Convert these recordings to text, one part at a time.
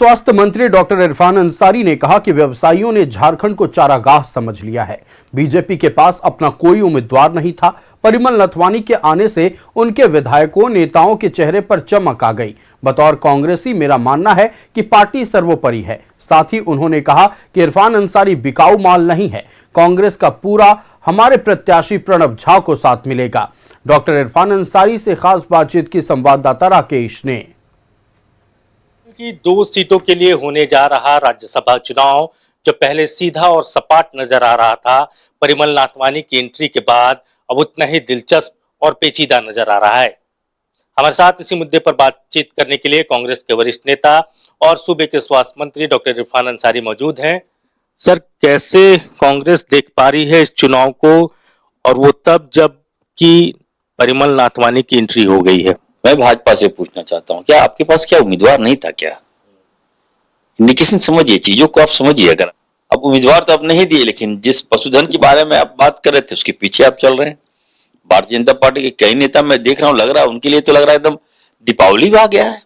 स्वास्थ्य मंत्री डॉक्टर इरफान अंसारी ने कहा कि व्यवसायियों ने झारखंड को चारागाह समझ लिया है। बीजेपी के पास अपना कोई उम्मीदवार नहीं था। परिमल नथवानी के आने से उनके विधायकों नेताओं के चेहरे पर चमक आ गई। बतौर कांग्रेसी मेरा मानना है कि पार्टी सर्वोपरि है। साथ ही उन्होंने कहा कि इरफान अंसारी बिकाऊ माल नहीं है। कांग्रेस का पूरा हमारे प्रत्याशी प्रणब झा को साथ मिलेगा। डॉक्टर इरफान अंसारी से खास बातचीत की संवाददाता राकेश ने। की 2 सीटों के लिए होने जा रहा राज्यसभा चुनाव जो पहले सीधा और सपाट नजर आ रहा था, परिमल नाथवानी की एंट्री के बाद अब उतना ही दिलचस्प और पेचीदा नजर आ रहा है। हमारे साथ इसी मुद्दे पर बातचीत करने के लिए कांग्रेस के वरिष्ठ नेता और सूबे के स्वास्थ्य मंत्री डॉक्टर इरफान अंसारी मौजूद हैं। सर, कैसे कांग्रेस देख पा रही है इस चुनाव को, और वो तब जब कि परिमल नाथवानी की एंट्री हो गई है? मैं भाजपा से पूछना चाहता हूं, क्या आपके पास क्या उम्मीदवार नहीं था क्या? इंडिकेशन समझिए, चीजों को आप समझिए। अगर अब उम्मीदवार तो आप नहीं दिए, लेकिन जिस पशुधन के बारे में आप बात कर रहे थे उसके पीछे आप चल रहे हैं। भारतीय जनता पार्टी के कई नेता मैं देख रहा हूं, लग रहा है उनके लिए तो लग रहा है एकदम दीपावली आ गया है,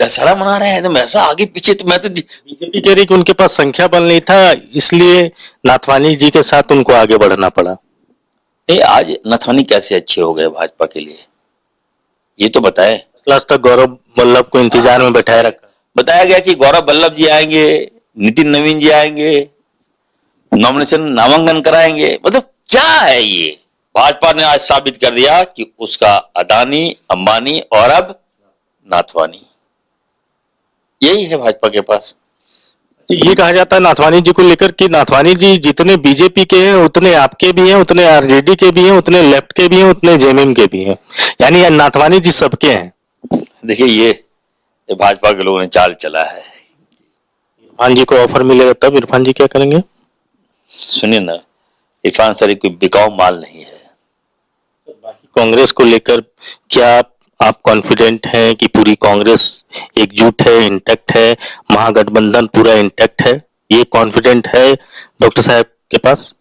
दशहरा मना रहे हैं एकदम ऐसा आगे पीछे। तो मैं तो बीजेपी कह रही कि उनके पास संख्या बल नहीं था, इसलिए नाथवानी जी के साथ उनको आगे बढ़ना पड़ा। आज नाथवानी कैसे अच्छे हो गए भाजपा के लिए, ये तो बताए। प्लस तक गौरव वल्लभ को इंतजार में बैठाए रखा। बताया गया कि गौरव वल्लभ जी आएंगे, नितिन नवीन जी आएंगे, नॉमिनेशन नामांकन कराएंगे। मतलब क्या है ये? भाजपा ने आज साबित कर दिया कि उसका अदानी, अंबानी और अब नाथवानी, यही है भाजपा के पास। ये कहा जाता है नाथवानी जी को लेकर कि नाथवानी जी जितने बीजेपी के हैं उतने आपके भी हैं, उतने आरजेडी के भी हैं, उतने लेफ्ट के भी हैं, उतने जेएमएम के भी हैं, यानी नाथवानी जी सबके हैं। देखिए ये भाजपा के लोगों ने चाल चला है। इरफान जी को ऑफर मिलेगा तब इरफान जी क्या करेंगे? सुनिए ना, इरफान अंसारी कोई बिकाऊ माल नहीं है। कांग्रेस को लेकर क्या आप कॉन्फिडेंट हैं कि पूरी कांग्रेस एकजुट है, इंटैक्ट है, महागठबंधन पूरा इंटैक्ट है? ये कॉन्फिडेंट है डॉक्टर साहब के पास?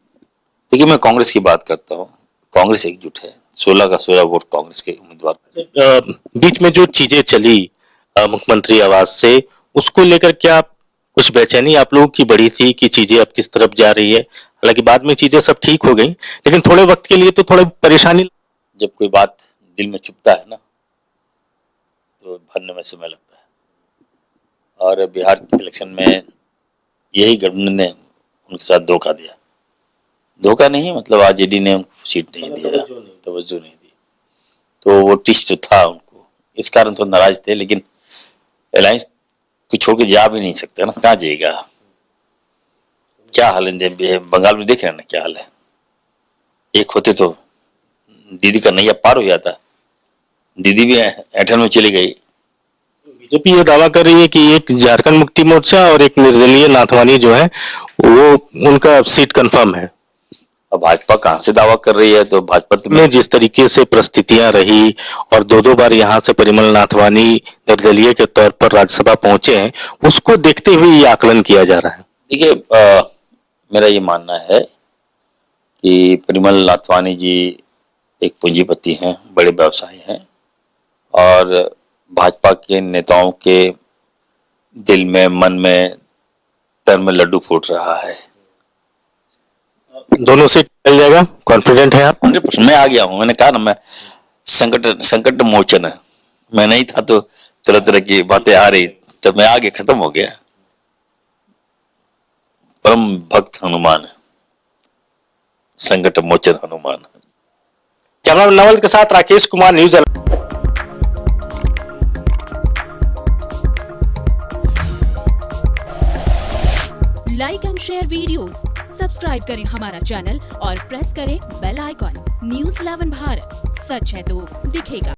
देखिए मैं कांग्रेस की बात करता हूँ, कांग्रेस एकजुट है। 16 का 16 वोट कांग्रेस के उम्मीदवार। बीच में जो चीजें चली मुख्यमंत्री आवास से, उसको लेकर क्या कुछ बेचैनी आप लोगों की बढ़ी थी कि चीजें अब किस तरफ जा रही है? हालांकि बाद में चीजें सब ठीक हो गई, लेकिन थोड़े वक्त के लिए तो थोड़ी परेशानी। जब कोई बात दिल में चुभता है ना तो भरने में समय लगता है, और बिहार के इलेक्शन में यही गठबंधन ने उनके साथ धोखा दिया। धोखा नहीं, मतलब आरजेडी ने उनको सीट नहीं दिया, तवज्जो नहीं दी, तो वो टिस्ट जो था उनको, इस कारण तो नाराज थे। लेकिन अलायंस को छोड़ के जा भी नहीं सकते ना, कहाँ जाएगा? क्या हाल है बंगाल में, देख रहे हैं ना क्या हाल है। एक होते तो दीदी का नैया पार हो जाता, दीदी भी ऐठन में चली गई। बीजेपी ये दावा कर रही है कि एक झारखंड मुक्ति मोर्चा और एक निर्दलीय नाथवानी जो है वो उनका सीट कंफर्म है। अब भाजपा कहां से दावा कर रही है? तो भाजपा में जिस तरीके से परिस्थितियां रही और 2-2 बार यहाँ से परिमल नाथवानी निर्दलीय के तौर पर राज्यसभा पहुंचे हैं, उसको देखते हुए ये आकलन किया जा रहा है। देखिए मेरा ये मानना है कि परिमल नाथवानी जी एक पूंजीपति हैं, बड़े व्यवसायी हैं, और भाजपा के नेताओं के दिल में, मन में, तन में लड्डू फूट रहा है। दोनों से चल जाएगा, कॉन्फिडेंट है आप? 100% मैं आ गया हूँ। मैंने कहा ना, मैं संकट मोचन है। मैं नहीं था तो तरह तरह की बातें आ रही, तब मैं आगे खत्म हो गया। परम भक्त हनुमान है, संकट मोचन हनुमान। कैमरा नवल के साथ Rakesh Kumar, news. Like and share videos, subscribe करें हमारा चैनल और प्रेस करें बेल आइकॉन। न्यूज़ 11 भारत, सच है तो दिखेगा।